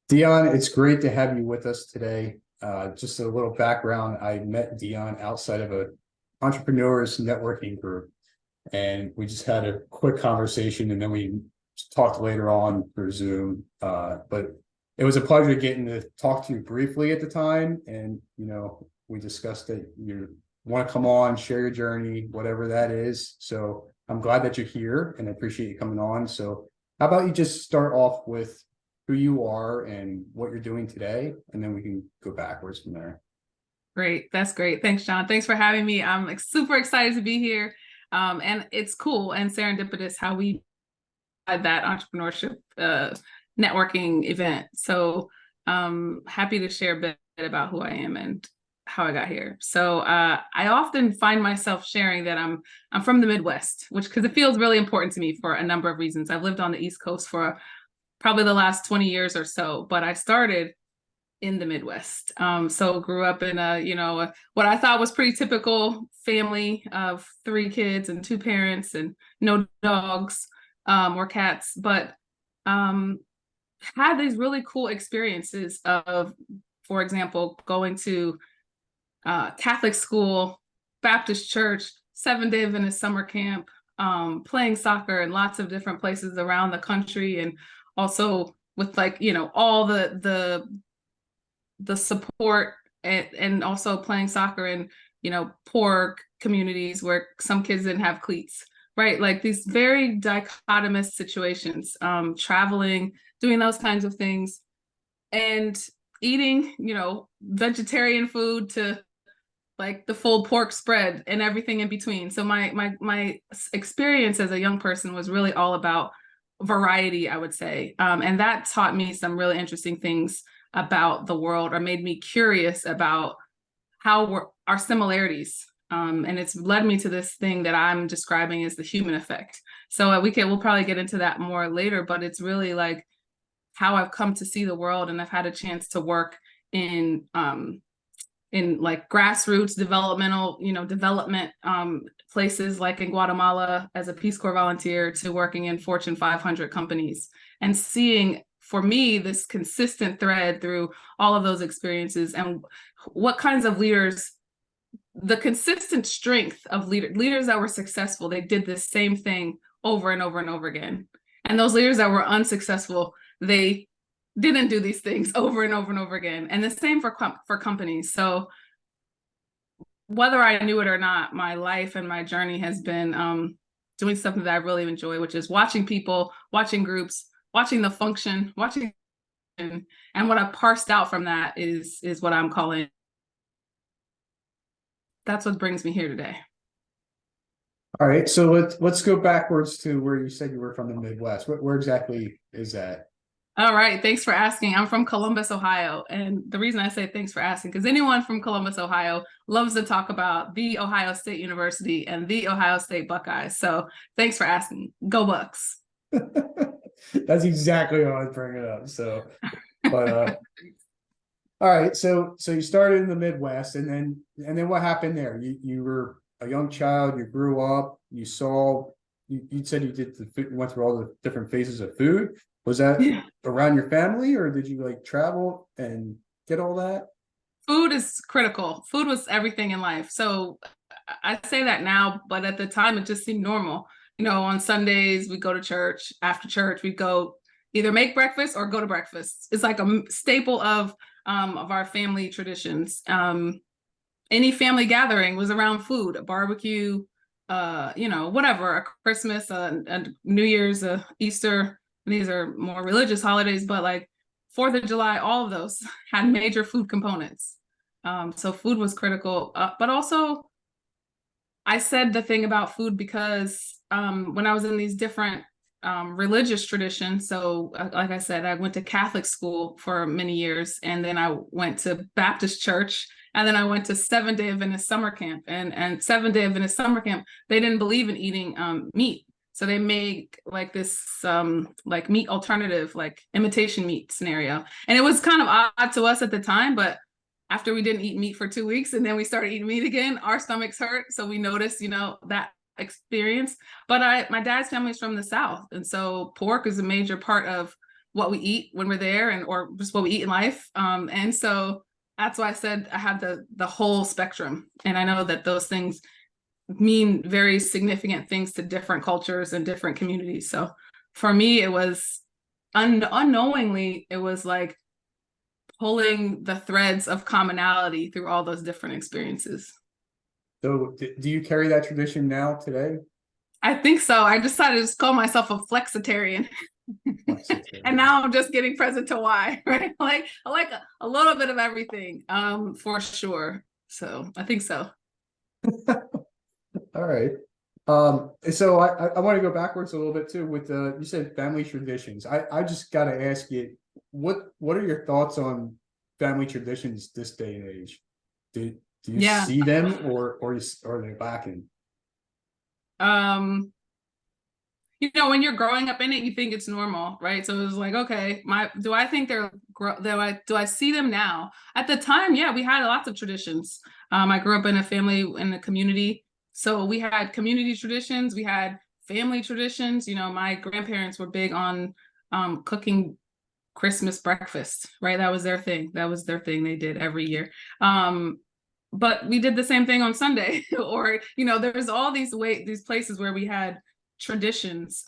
Dionne, it's great to have you with us today. Just a little background, I met Dionne outside of a entrepreneurs networking group, and we just had a quick conversation, and then we talked later on through Zoom. But it was a pleasure getting to talk to you briefly at the time, and we discussed that you want to come on, share your journey, whatever that is. So I'm glad that you're here, and I appreciate you coming on. So how about you just start off with who you are and what you're doing today, and then we can go backwards from there. Great. That's great. Thanks, John. Thanks for having me. I'm super excited to be here. And it's cool and serendipitous how we had that entrepreneurship networking event. So happy to share a bit about who I am and how I got here. So I often find myself sharing that I'm from the Midwest, because it feels really important to me for a number of reasons. I've lived on the East Coast for probably the last 20 years or so, but I started in the Midwest. So grew up in what I thought was pretty typical family of 3 kids and 2 parents and no dogs or cats, but had these really cool experiences of, for example, going to Catholic school, Baptist church, Seventh-day Adventist summer camp, playing soccer in lots of different places around the country, and also with all the support and also playing soccer in poor communities where some kids didn't have cleats, right? Like these very dichotomous situations, traveling, doing those kinds of things, and eating vegetarian food to like the full pork spread and everything in between. So my experience as a young person was really all about variety, I would say. And that taught me some really interesting things about the world, or made me curious about how our similarities. And it's led me to this thing that I'm describing as the human effect. So we'll probably get into that more later, but it's really like how I've come to see the world, and I've had a chance to work in like grassroots development places, like in Guatemala as a Peace Corps volunteer, to working in Fortune 500 companies, and seeing, for me, this consistent thread through all of those experiences, and what kinds of leaders, the consistent strength of leaders that were successful, they did the same thing over and over and over again. And those leaders that were unsuccessful, they didn't do these things over and over and over again. And the same for companies. So whether I knew it or not, my life and my journey has been doing something that I really enjoy, which is watching people, watching groups, watching the function, and what I parsed out from that is what I'm calling. That's what brings me here today. All right, so let's go backwards to where you said you were from the Midwest. Where exactly is that? All right, thanks for asking. I'm from Columbus, Ohio. And the reason I say thanks for asking, because anyone from Columbus, Ohio loves to talk about the Ohio State University and the Ohio State Buckeyes. So thanks for asking. Go Bucks. That's exactly what I was bringing up. So, but all right, so you started in the Midwest, and then what happened there? You were a young child, you grew up, you said you did you went through all the different phases of food. Was that around your family, or did you like travel and get all that? Food is critical. Food was everything in life. So I say that now, but at the time it just seemed normal. On Sundays we go to church. After church we go either make breakfast or go to breakfast. It's like a staple of our family traditions. Any family gathering was around food, a barbecue, whatever, a Christmas, a New Year's, Easter. These are more religious holidays, but like 4th of July, all of those had major food components. So food was critical, but also I said the thing about food because when I was in these different religious traditions, so like I said, I went to Catholic school for many years, and then I went to Baptist church, and then I went to Seventh-day Adventist summer camp, and Seventh-day Adventist summer camp, they didn't believe in eating meat. So they made like this like meat alternative, like imitation meat scenario. And it was kind of odd to us at the time, but after we didn't eat meat for 2 weeks and then we started eating meat again, our stomachs hurt. So we noticed, that experience. But my dad's family is from the South. And so pork is a major part of what we eat when we're there, and or just what we eat in life. And so that's why I said I had the whole spectrum. And I know that those things mean very significant things to different cultures and different communities. So for me, it was unknowingly, it was like pulling the threads of commonality through all those different experiences. So do you carry that tradition now today? I think so. I decided to just call myself a flexitarian. And now I'm just getting present to why, right? Like I like a little bit of everything, for sure. So I think so. All right. So I want to go backwards a little bit too with you said family traditions. I just got to ask you, what are your thoughts on family traditions this day and age? Do you see them, or are they lacking? When you're growing up in it, you think it's normal, right? So it was like, okay, do I think do I see them now? At the time, yeah, we had lots of traditions. I grew up in a family, in a community. So we had community traditions, we had family traditions. My grandparents were big on cooking Christmas breakfast, right? That was their thing. They did every year. But we did the same thing on Sunday, or there's all these places where we had traditions.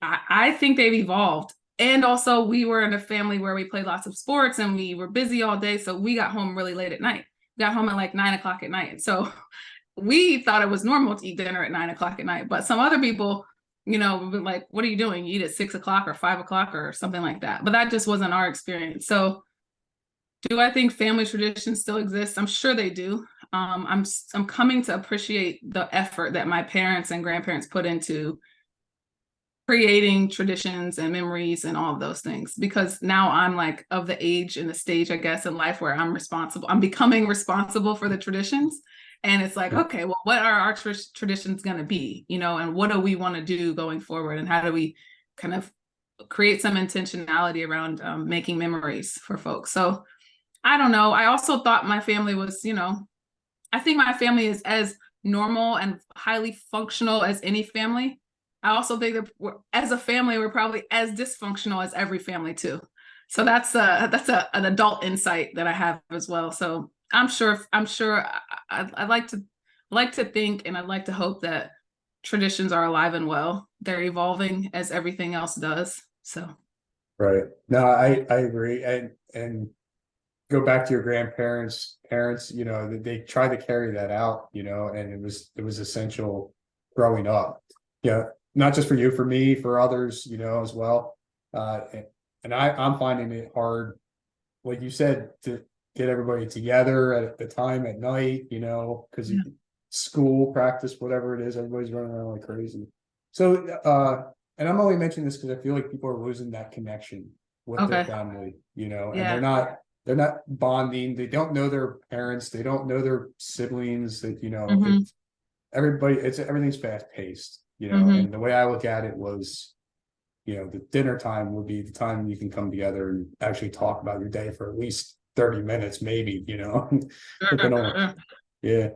I think they've evolved. And also we were in a family where we played lots of sports and we were busy all day. So we got home really late at night. We got home at like 9 o'clock at night. So we thought it was normal to eat dinner at 9 o'clock at night. But some other people, like, what are you doing? You eat at 6 o'clock or 5 o'clock or something like that. But that just wasn't our experience. So do I think family traditions still exist? I'm sure they do. I'm coming to appreciate the effort that my parents and grandparents put into creating traditions and memories and all of those things, because now I'm like of the age and the stage, I guess, in life where I'm becoming responsible for the traditions. And it's like, okay, well, what are our traditions going to be, and what do we want to do going forward? And how do we kind of create some intentionality around making memories for folks? So I don't know. I also thought my family was, I think my family is as normal and highly functional as any family. I also think that as a family, we're probably as dysfunctional as every family too. So that's an adult insight that I have as well. So I'm sure I'd like to think, and I'd like to hope that traditions are alive and well. They're evolving as everything else does. So. Right. No, I agree. And go back to your grandparents, parents, they tried to carry that out, and it was essential growing up. Yeah. Not just for you, for me, for others, as well. And I'm finding it hard, like you said, to get everybody together at the time at night, because school, practice, whatever it is, everybody's running around like crazy. So, and I'm only mentioning this because I feel like people are losing that connection with their family, and they're not bonding. They don't know their parents. They don't know their siblings. That everything's fast paced. And the way I look at it was, the dinner time would be the time you can come together and actually talk about your day for at least 30 minutes, maybe, Yeah.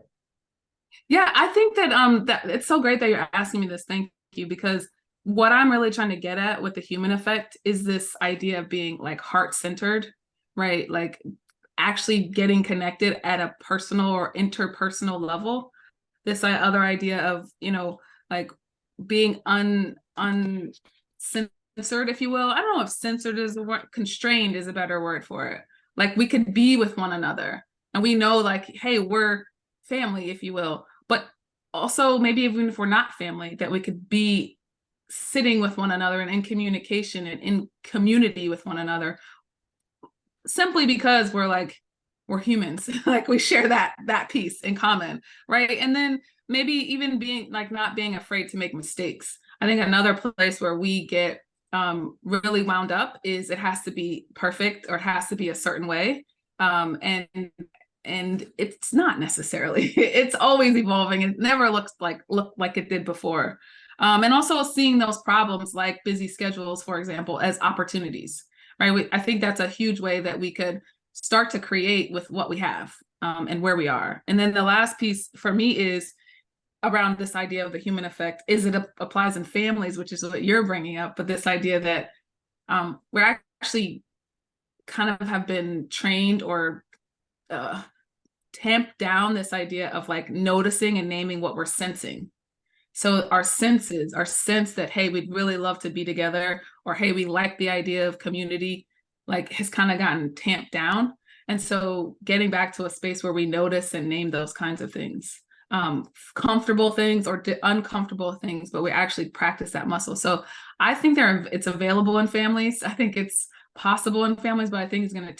Yeah, I think that that it's so great that you're asking me this. Thank you, because what I'm really trying to get at with the human effect is this idea of being like heart-centered, right? Like actually getting connected at a personal or interpersonal level. This other idea of, like being uncensored, if you will. I don't know if censored is the word, constrained is a better word for it. Like we could be with one another and we know like, hey, we're family, if you will. But also maybe even if we're not family, that we could be sitting with one another and in communication and in community with one another, simply because we're humans. Like we share that piece in common, right? And then maybe even being like not being afraid to make mistakes. I think another place where we get really wound up is it has to be perfect or it has to be a certain way, and it's not necessarily. It's always evolving. It never looks like it did before. And also seeing those problems like busy schedules, for example, as opportunities, right? I think that's a huge way that we could start to create with what we have, and where we are. And then the last piece for me is around this idea of the human effect. Is it applies in families, which is what you're bringing up, but this idea that we're actually kind of have been trained or tamped down this idea of like noticing and naming what we're sensing. So our senses, our sense that, hey, we'd really love to be together, or hey, we like the idea of community, like has kind of gotten tamped down. And so getting back to a space where we notice and name those kinds of things, comfortable things or uncomfortable things, but we actually practice that muscle. So I think it's available in families. I think it's possible in families, but I think it's going to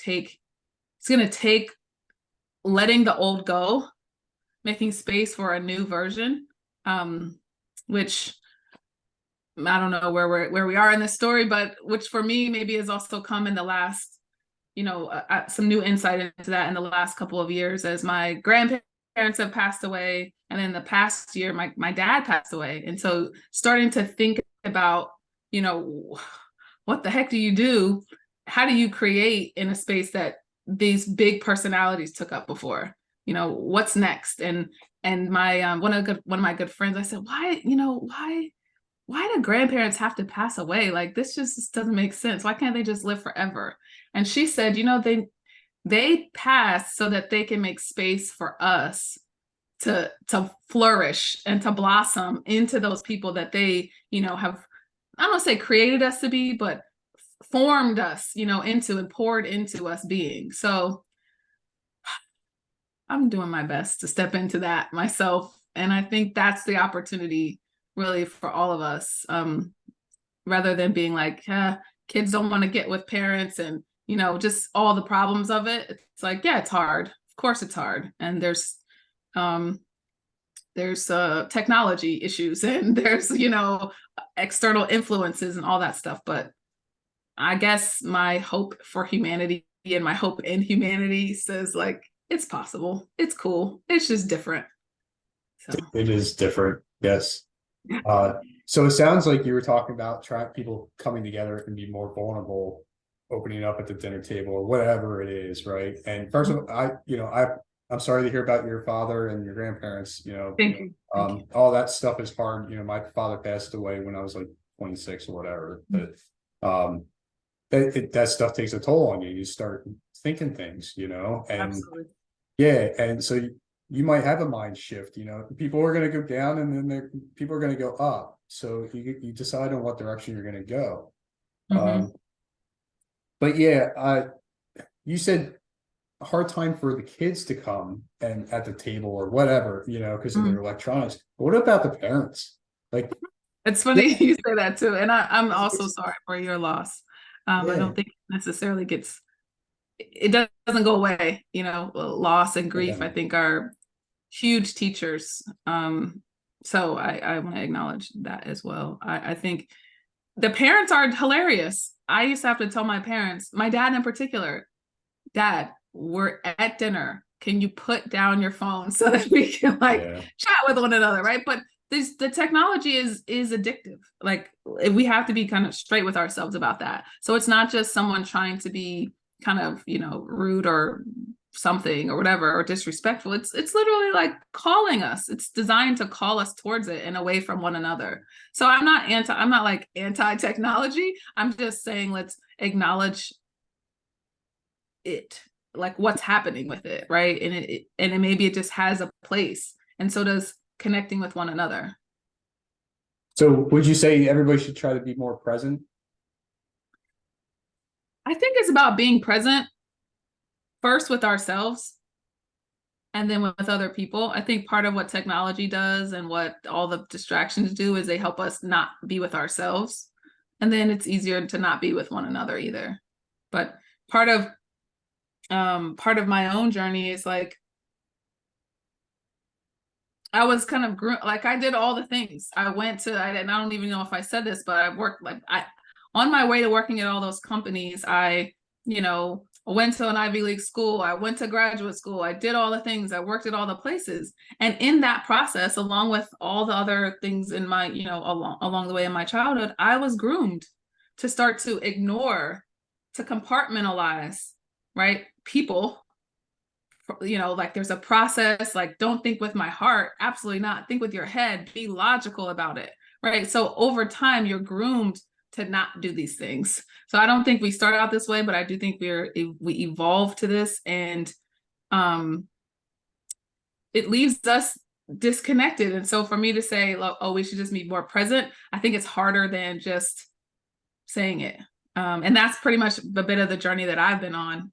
take letting the old go, making space for a new version, which I don't know where we are in this story, but which for me maybe has also come in the last, some new insight into that in the last couple of years as my grandparents have passed away, and then the past year my dad passed away, and so starting to think about, what the heck do you do? How do you create in a space that these big personalities took up before? What's next? And my one of my good friends, I said, why do grandparents have to pass away? Like, this just doesn't make sense. Why can't they just live forever? And she said, they pass so that they can make space for us to flourish and to blossom into those people that they, have, I don't want to say created us to be, but formed us, into and poured into us being. So I'm doing my best to step into that myself. And I think that's the opportunity really for all of us, rather than being like, kids don't want to get with parents and, just all the problems of it. It's like, yeah, it's hard. Of course it's hard. And there's technology issues and there's, external influences and all that stuff. But I guess my hope for humanity and my hope in humanity says, like, it's possible. It's cool. It's just different. So. It is different. Yes. So it sounds like you were talking about people coming together and be more vulnerable, opening up at the dinner table or whatever it is, right? And first of all, I'm sorry to hear about your father and your grandparents. Thank you. All that stuff is hard. My father passed away when I was like 26 or whatever, but that stuff takes a toll on you. You start thinking things, and Absolutely. Yeah, and so you might have a mind shift. People are going to go down, and then people are going to go up. So you decide on what direction you're going to go. But yeah, you said a hard time for the kids to come and at the table or whatever, because of their electronics. But what about the parents? Like, it's funny you say that too, and I'm also sorry for your loss. I don't think it necessarily it doesn't go away. Loss and grief, I think, are huge teachers. So I want to acknowledge that as well. I think the parents are hilarious. I used to have to tell my parents, my dad in particular, Dad, we're at dinner. Can you put down your phone so that we can chat with one another, right? But the technology is addictive. Like, we have to be kind of straight with ourselves about that. So it's not just someone trying to be kind of, rude or something or whatever, or disrespectful. It's literally like calling us. It's designed to call us towards it and away from one another. So I'm not anti-technology. I'm just saying, let's acknowledge it, like what's happening with it, right? And maybe it just has a place, and so does connecting with one another. So would you say everybody should try to be more present? I think it's about being present first with ourselves and then with other people. I think part of what technology does and what all the distractions do is they help us not be with ourselves, and then it's easier to not be with one another either. But part of my own journey is like, I was kind of like, I did all the things. I don't even know if I said this, but I worked on my way to working at all those companies. I went to an Ivy League school. I went to graduate school. I did all the things. I worked at all the places. And in that process, along with all the other things in my, along the way in my childhood, I was groomed to start to ignore, to compartmentalize, right? People, like, there's a process, like, don't think with my heart. Absolutely not. Think with your head. Be logical about it, right? So over time, you're groomed to not do these things. So I don't think we start out this way, but I do think we evolve to this, and it leaves us disconnected. And so for me to say, oh, we should just be more present, I think it's harder than just saying it. And that's pretty much a bit of the journey that I've been on.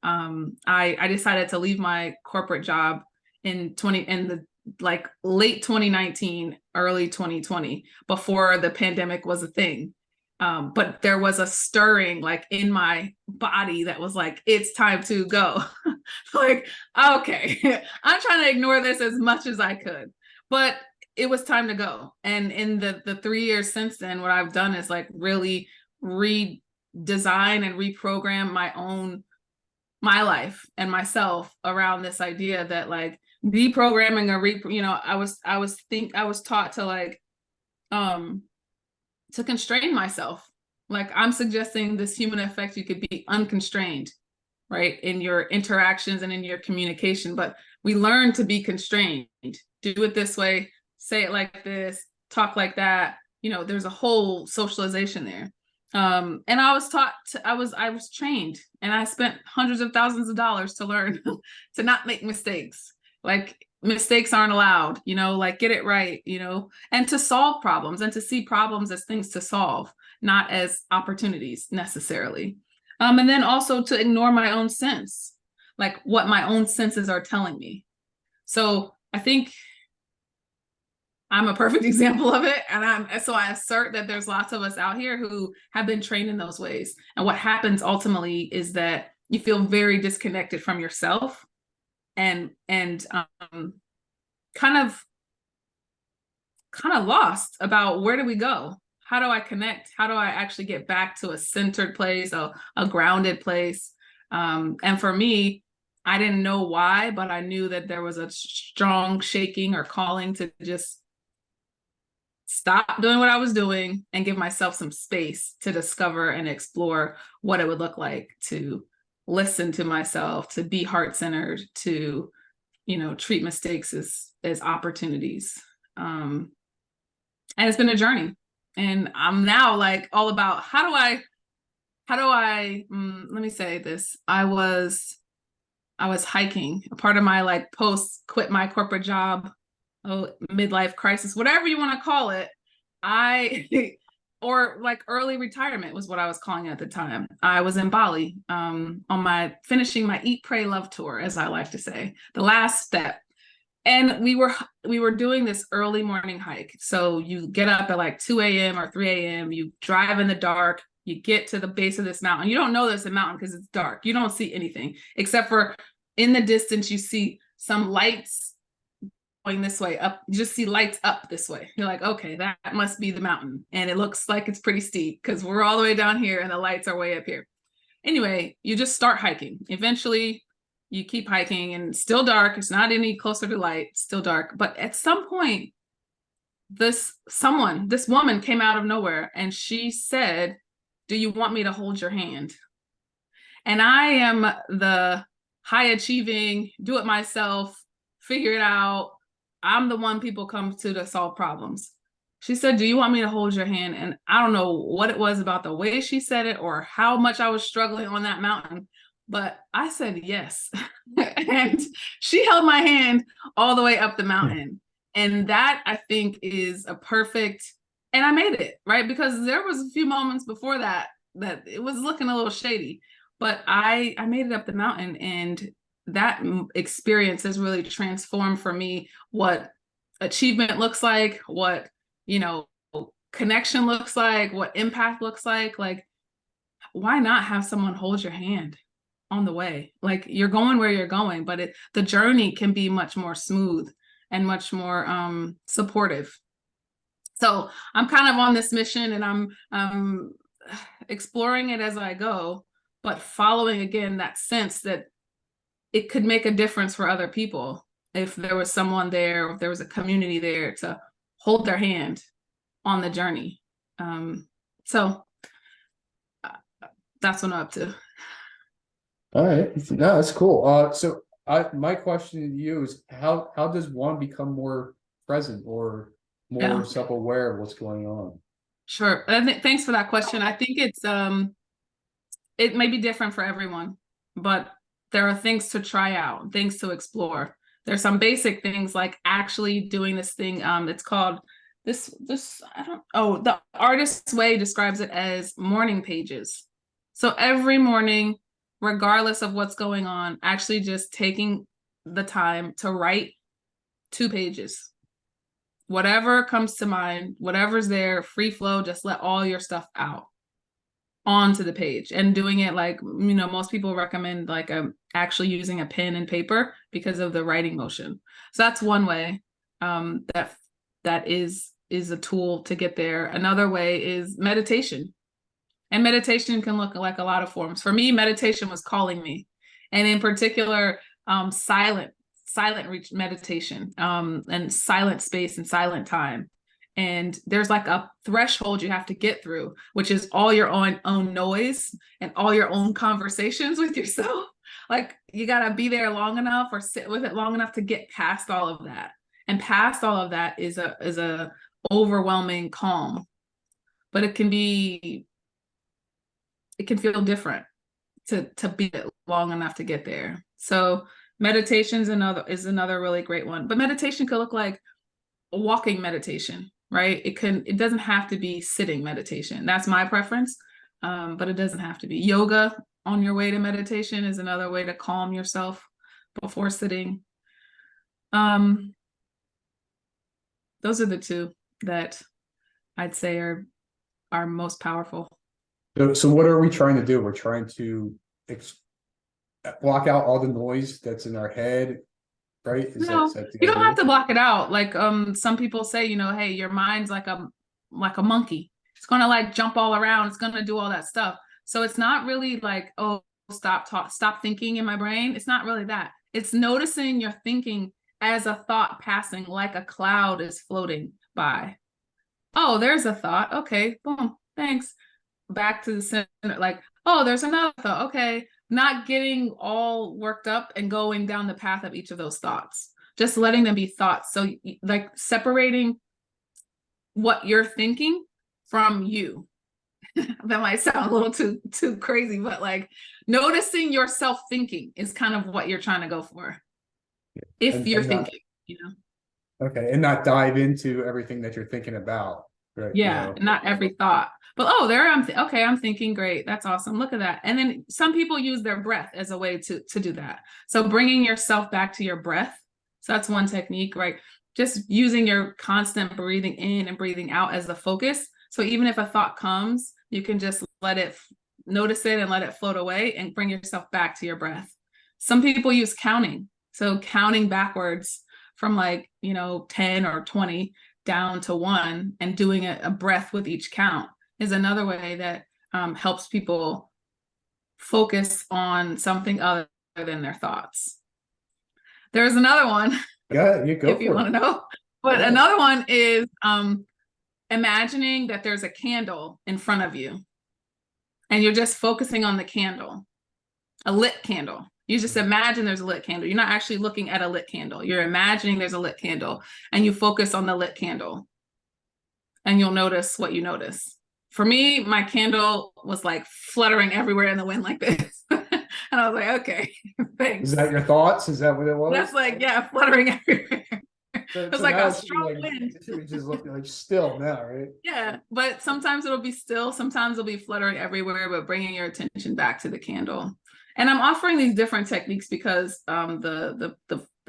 I decided to leave my corporate job in the like late 2019, early 2020, before the pandemic was a thing. But there was a stirring like in my body that was like, it's time to go. Like, okay, I'm trying to ignore this as much as I could, but it was time to go. And in the 3 years since then, what I've done is like really redesign and reprogram my life and myself around this idea that like deprogramming I was taught to like to constrain myself. Like, I'm suggesting this human effect, you could be unconstrained, right, in your interactions and in your communication, but we learn to be constrained. Do it this way, say it like this, talk like that. There's a whole socialization there. And I was taught I was trained, and I spent hundreds of thousands of dollars to learn to not make mistakes. Like, mistakes aren't allowed, like, get it right, and to solve problems, and to see problems as things to solve, not as opportunities necessarily. And then also to ignore my own sense, like what my own senses are telling me. So I think I'm a perfect example of it. And I assert that there's lots of us out here who have been trained in those ways. And what happens ultimately is that you feel very disconnected from yourself, and kind of lost about where do we go? How do I connect? How do I actually get back to a centered place, a grounded place? And for me, I didn't know why, but I knew that there was a strong shaking or calling to just stop doing what I was doing and give myself some space to discover and explore what it would look like to listen to myself, to be heart-centered, to, treat mistakes as opportunities. And it's been a journey. And I'm now like all about how do I let me say this. I was hiking, a part of my like post quit my corporate job, midlife crisis, whatever you want to call it. Or like early retirement was what I was calling it at the time. I was in Bali, on finishing my Eat, Pray, Love tour, as I like to say, the last step. And we were doing this early morning hike. So you get up at like 2 a.m. or 3 a.m., you drive in the dark, you get to the base of this mountain. You don't know there's a mountain because it's dark. You don't see anything except for in the distance, you see some lights going this way up. You just see lights up this way. You're like, okay, that must be the mountain. And it looks like it's pretty steep because we're all the way down here and the lights are way up here. Anyway, you just start hiking. Eventually, you keep hiking and it's still dark. It's not any closer to light, it's still dark. But at some point, this woman came out of nowhere and she said, "Do you want me to hold your hand?" And I am the high achieving, do it myself, figure it out. I'm the one people come to solve problems. She said, "Do you want me to hold your hand?" And I don't know what it was about the way she said it or how much I was struggling on that mountain, but I said yes. And she held my hand all the way up the mountain. And that, I think, is a perfect, and I made it, right? Because there was a few moments before that it was looking a little shady, but I made it up the mountain, and that experience has really transformed for me what achievement looks like, what, connection looks like, what impact looks like. Like, why not have someone hold your hand on the way? Like, you're going where you're going, but the journey can be much more smooth and much more supportive. So I'm kind of on this mission, and I'm exploring it as I go, but following again that sense that it could make a difference for other people if there was someone there, or if there was a community there to hold their hand on the journey. So that's what I'm up to. All right, no, that's cool. So my question to you is, how does one become more present or more self-aware of what's going on? Sure. Thanks for that question. I think it may be different for everyone, but there are things to try out, things to explore. There's some basic things like actually doing this thing. It's called I don't, oh, the Artist's Way describes it as morning pages. So every morning, regardless of what's going on, actually just taking the time to write 2 pages. Whatever comes to mind, whatever's there, free flow, just let all your stuff out onto the page, and doing it like, most people recommend like actually using a pen and paper because of the writing motion. So that's one way that is a tool to get there. Another way is meditation. And meditation can look like a lot of forms. For me, meditation was calling me. And in particular, silent meditation, and silent space and silent time. And there's like a threshold you have to get through, which is all your own noise and all your own conversations with yourself. Like you got to be there long enough or sit with it long enough to get past all of that. And past all of that is a overwhelming calm. But it can feel different to be it long enough to get there. So meditation is another really great one. But meditation could look like a walking meditation, right? It doesn't have to be sitting meditation. That's my preference. But it doesn't have to be. Yoga on your way to meditation is another way to calm yourself before sitting. Those are the two that I'd say are most powerful. So what are we trying to do? We're trying to block out all the noise that's in our head, right? No, you don't have to block it out. Like some people say, hey, your mind's like a monkey. It's gonna like jump all around. It's gonna do all that stuff. So it's not really like, oh, stop thinking in my brain. It's not really that. It's noticing your thinking as a thought passing, like a cloud is floating by. Oh, there's a thought. Okay, boom, thanks. Back to the center, like, oh, there's another thought. Okay, not getting all worked up and going down the path of each of those thoughts, just letting them be thoughts. So like separating what you're thinking from you. That might sound a little too crazy, but like noticing yourself thinking is kind of what you're trying to go for. If you're thinking, Okay, and not dive into everything that you're thinking about. Right, yeah, not every thought. But I'm thinking, great, that's awesome, look at that. And then some people use their breath as a way to do that. So bringing yourself back to your breath. So that's one technique, right? Just using your constant breathing in and breathing out as the focus. So even if a thought comes, you can just notice it and let it float away and bring yourself back to your breath. Some people use counting. So counting backwards from 10 or 20 down to 1 and doing a breath with each count is another way that helps people focus on something other than their thoughts. There's another one. Yeah, you go if you want to know. But another one is imagining that there's a candle in front of you and you're just focusing on the candle, a lit candle. You just imagine there's a lit candle. You're not actually looking at a lit candle. You're imagining there's a lit candle and you focus on the lit candle and you'll notice what you notice. For me, my candle was like fluttering everywhere in the wind like this. And I was like, okay, thanks. Is that your thoughts? Is that what it was? That's like, yeah, fluttering everywhere. It was like a strong wind. It just looked like still now, right? Yeah, but sometimes it'll be still, sometimes it'll be fluttering everywhere, but bringing your attention back to the candle. And I'm offering these different techniques because the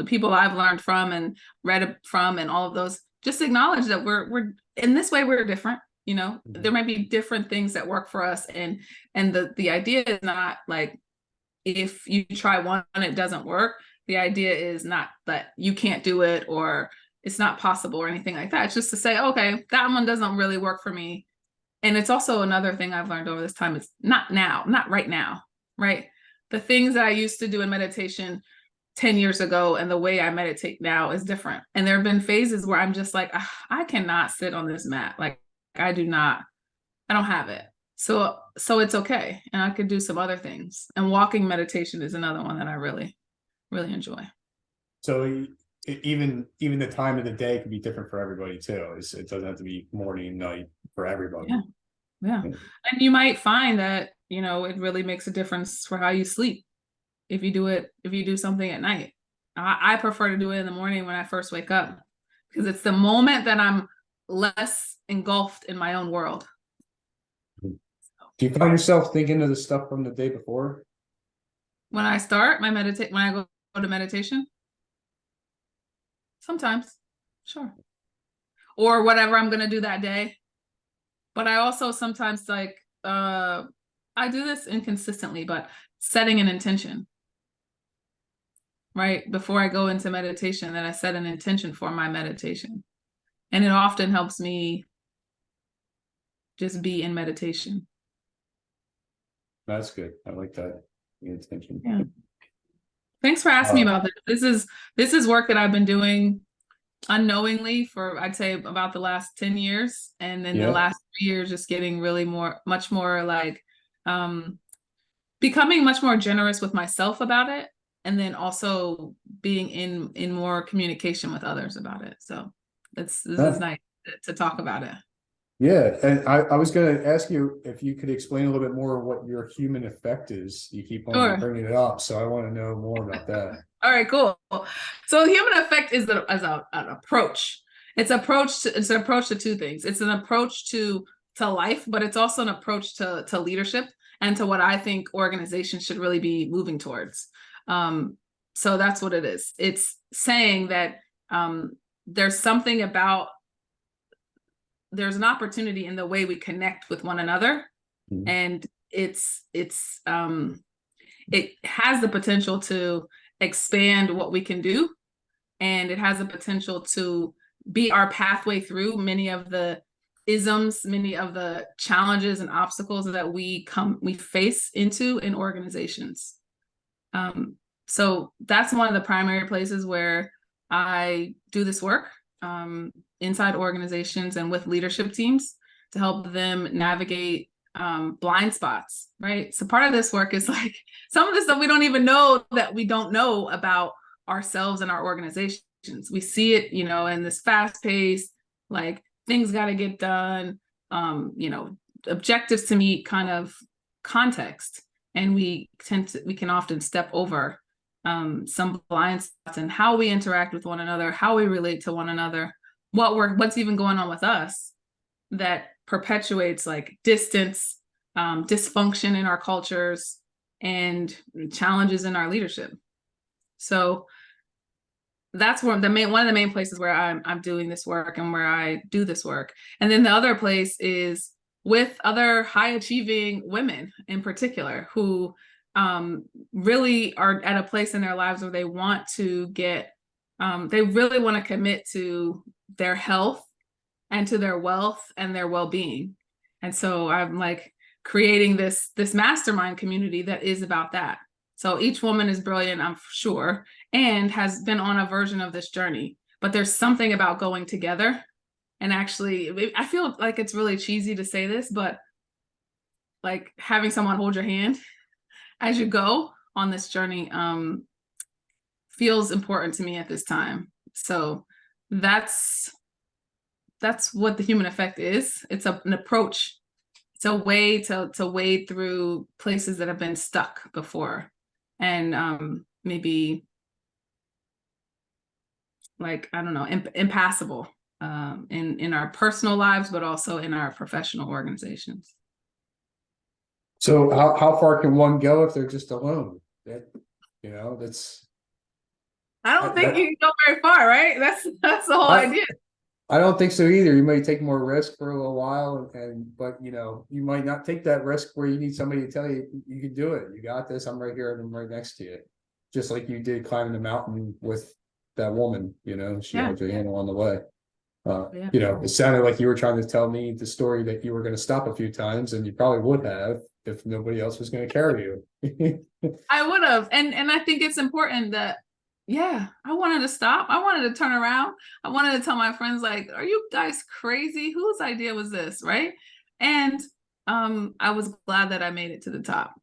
people I've learned from and read from and all of those just acknowledge that we're in this way, we're different. There might be different things that work for us, and the idea is not like if you try one and it doesn't work. The idea is not that you can't do it or it's not possible or anything like that. It's just to say, okay, that one doesn't really work for me. And it's also another thing I've learned over this time. It's not right now, right? The things that I used to do in meditation 10 years ago and the way I meditate now is different. And there have been phases where I'm just like, I cannot sit on this mat. Like I don't have it. So it's okay. And I could do some other things. And walking meditation is another one that I really, really enjoy. So even the time of the day can be different for everybody too. It doesn't have to be morning and night for everybody. Yeah. Yeah. And you might find that, it really makes a difference for how you sleep if you do something at night. I prefer to do it in the morning when I first wake up, because it's the moment that I'm less engulfed in my own world. Do you find yourself thinking of the stuff from the day before? When I go to meditation, sometimes, sure. Or whatever I'm gonna do that day. But I also sometimes I do this inconsistently, but setting an intention. Right? Before I go into meditation, then I set an intention for my meditation. And it often helps me just be in meditation. That's good. I like that. The intention. Yeah. Thanks for asking me about this. This is work that I've been doing unknowingly for, I'd say, about the last 10 years. And then the last 3 years, just getting really much more like becoming much more generous with myself about it. And then also being in more communication with others about it. So this is nice to talk about it. Yeah, and I was going to ask you if you could explain a little bit more what your human effect is. You keep on bringing it up, so I want to know more about that. All right, cool. So human effect is an approach. It's an approach to two things. It's an approach to life, but it's also an approach to leadership and to what I think organizations should really be moving towards. So that's what it is. It's saying that there's an opportunity in the way we connect with one another, and it has the potential to expand what we can do, and it has the potential to be our pathway through many of the isms, many of the challenges and obstacles that we face into in organizations. So that's one of the primary places where I do this work, inside organizations and with leadership teams to help them navigate blind spots, right? So part of this work is like some of the stuff we don't even know that we don't know about ourselves and our organizations. We see it, in this fast pace, like things got to get done, objectives to meet kind of context. And we can often step over some blind spots in how we interact with one another, how we relate to one another, what's even going on with us that perpetuates like distance, dysfunction in our cultures, and challenges in our leadership. So that's one of the main places where I'm doing this work and where I do this work. And then the other place is with other high achieving women in particular who really are at a place in their lives where they want to they really want to commit to their health and to their wealth and their well-being. And so I'm like creating this mastermind community that is about that. So each woman is brilliant, I'm sure, and has been on a version of this journey. But there's something about going together. And actually, I feel like it's really cheesy to say this, but like having someone hold your hand as you go on this journey feels important to me at this time. So that's what the human effect is. It's an approach. It's a way to wade through places that have been stuck before, and maybe like, I don't know, impassable in our personal lives, but also in our professional organizations. So how far can one go if they're just alone? That's. I don't think you can go very far, right? That's the whole idea. I don't think so either. You may take more risk for a little while, but you might not take that risk where you need somebody to tell you you can do it. You got this. I'm right here and I'm right next to you. Just like you did climbing the mountain with that woman. She held your hand along the way. It sounded like you were trying to tell me the story that you were going to stop a few times, and you probably would have if nobody else was going to carry you. I would have, and I think it's important that. Yeah, I wanted to stop. I wanted to turn around. I wanted to tell my friends, like, are you guys crazy? Whose idea was this, right? And I was glad that I made it to the top.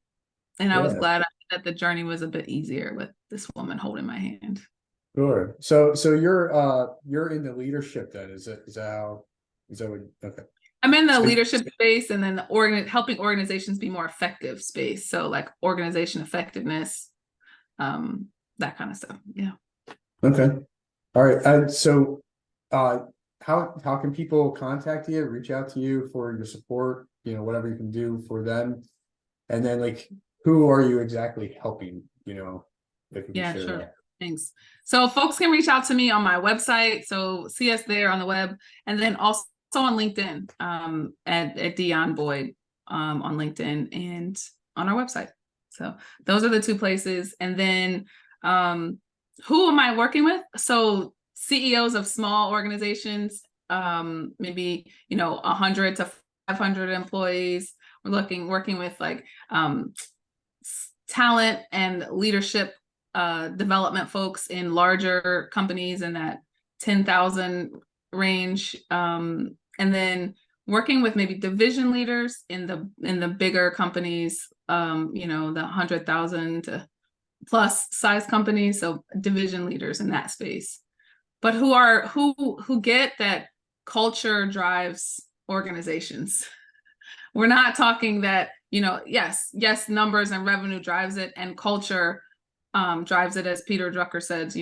And I was glad that the journey was a bit easier with this woman holding my hand. Sure. So you're in the leadership then, is that what, okay. I'm in the So, leadership space, and then helping organizations be more effective space. So like organization effectiveness, that kind of stuff. Yeah. okay. All right. So how can people contact you, reach out to you for your support, whatever you can do for them? And then like who are you exactly helping, if you can Yeah, share sure. that. Thanks. So folks can reach out to me on my website. So see us there on the web, and then also on LinkedIn, at Dionne Boyd, on LinkedIn and on our website. So those are the two places. And then who am I working with? So CEOs of small organizations, maybe 100 to 500 employees. We're working with like talent and leadership development folks in larger companies in that 10,000 range, and then working with maybe division leaders in the bigger companies, the 100,000 to plus size companies, so division leaders in that space, but who get that culture drives organizations. We're not talking that, yes, numbers and revenue drives it, and culture drives it, as Peter Drucker says,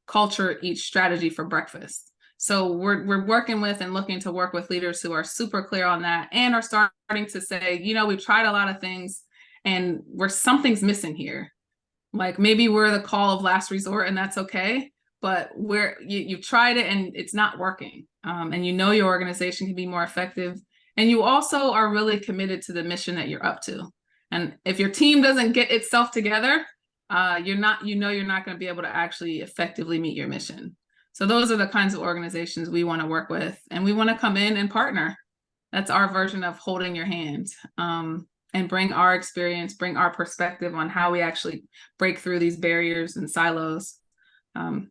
culture eats strategy for breakfast. So we're working with and looking to work with leaders who are super clear on that and are starting to say, we've tried a lot of things and something's missing here. Like maybe we're the call of last resort, and that's okay. But you've tried it and it's not working, and your organization can be more effective, and you also are really committed to the mission that you're up to. And if your team doesn't get itself together, you're not going to be able to actually effectively meet your mission. So those are the kinds of organizations we want to work with, and we want to come in and partner. That's our version of holding your hand, and bring our experience, bring our perspective on how we actually break through these barriers and silos, and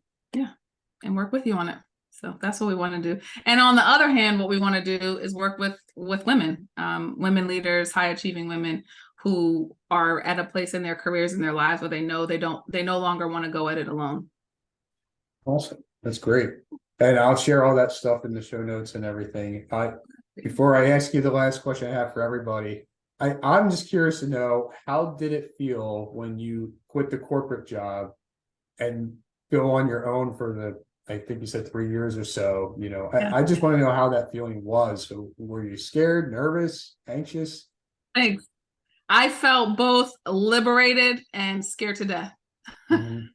work with you on it. So that's what we want to do. And on the other hand, what we want to do is work with women, women leaders, high achieving women who are at a place in their careers and their lives where they no longer want to go at it alone. Awesome. That's great. And I'll share all that stuff in the show notes and everything. Before I ask you the last question I have for everybody, I'm just curious to know, how did it feel when you quit the corporate job and go on your own for I think you said 3 years or so, Yeah. I just want to know how that feeling was. So were you scared, nervous, anxious? Thanks. I felt both liberated and scared to death. Mhm.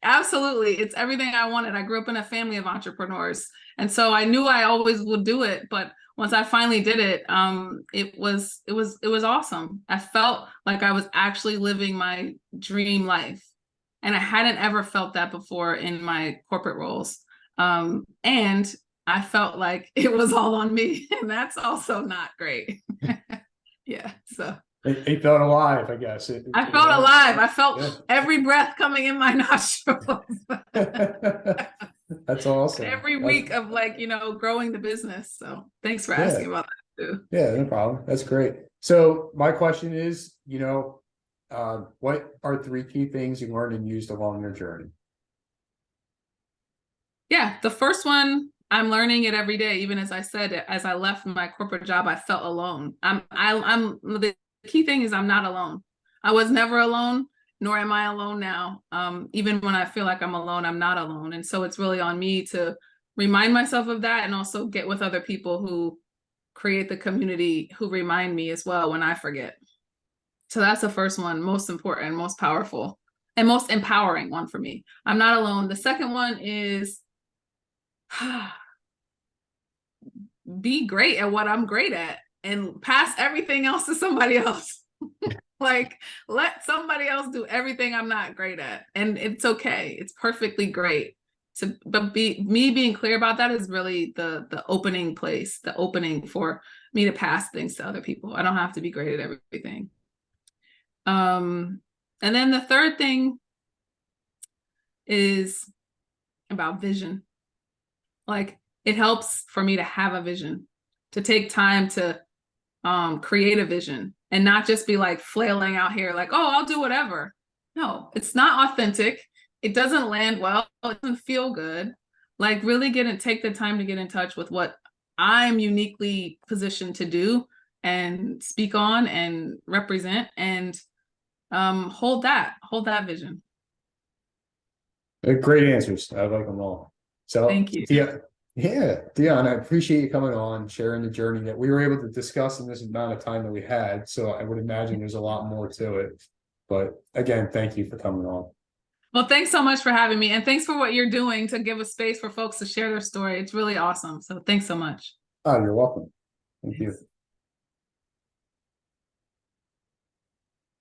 Absolutely. It's everything I wanted. I grew up in a family of entrepreneurs, and so I knew I always would do it. But once I finally did it, it was awesome. I felt like I was actually living my dream life. And I hadn't ever felt that before in my corporate roles. And I felt like it was all on me. And that's also not great. Yeah. So It felt alive, I guess. I felt alive. I felt Yeah. every breath coming in my nostrils. That's awesome. Every week of growing the business. So thanks for asking about that too. Yeah, no problem. That's great. So my question is, what are 3 key things you learned and used along your journey? Yeah, the first one, I'm learning it every day. Even as I said, as I left my corporate job, I felt alone. The key thing is I'm not alone. I was never alone, nor am I alone now. Even when I feel like I'm alone, I'm not alone. And so it's really on me to remind myself of that, and also get with other people who create the community who remind me as well when I forget. So that's the first one, most important, most powerful, and most empowering one for me. I'm not alone. The second one is be great at what I'm great at and pass everything else to somebody else. Like, let somebody else do everything I'm not great at. And it's okay. It's perfectly great. But me being clear about that is really the opening place, the opening for me to pass things to other people. I don't have to be great at everything. And then the third thing is about vision. Like, it helps for me to have a vision, to take time to create a vision, and not just be like flailing out here like, oh, I'll do whatever. No, it's not authentic. it doesn't land well, it doesn't feel good. Like really take the time to get in touch with what I'm uniquely positioned to do and speak on and represent, and hold that vision. Great answers. I like them all. So, Thank you. Dionne, I appreciate you coming on, sharing the journey that we were able to discuss in this amount of time that we had. So I would imagine there's a lot more to it. But again, thank you for coming on. Well, thanks so much for having me, and thanks for what you're doing to give a space for folks to share their story. It's really awesome. So thanks so much. Oh, you're welcome. Thank you.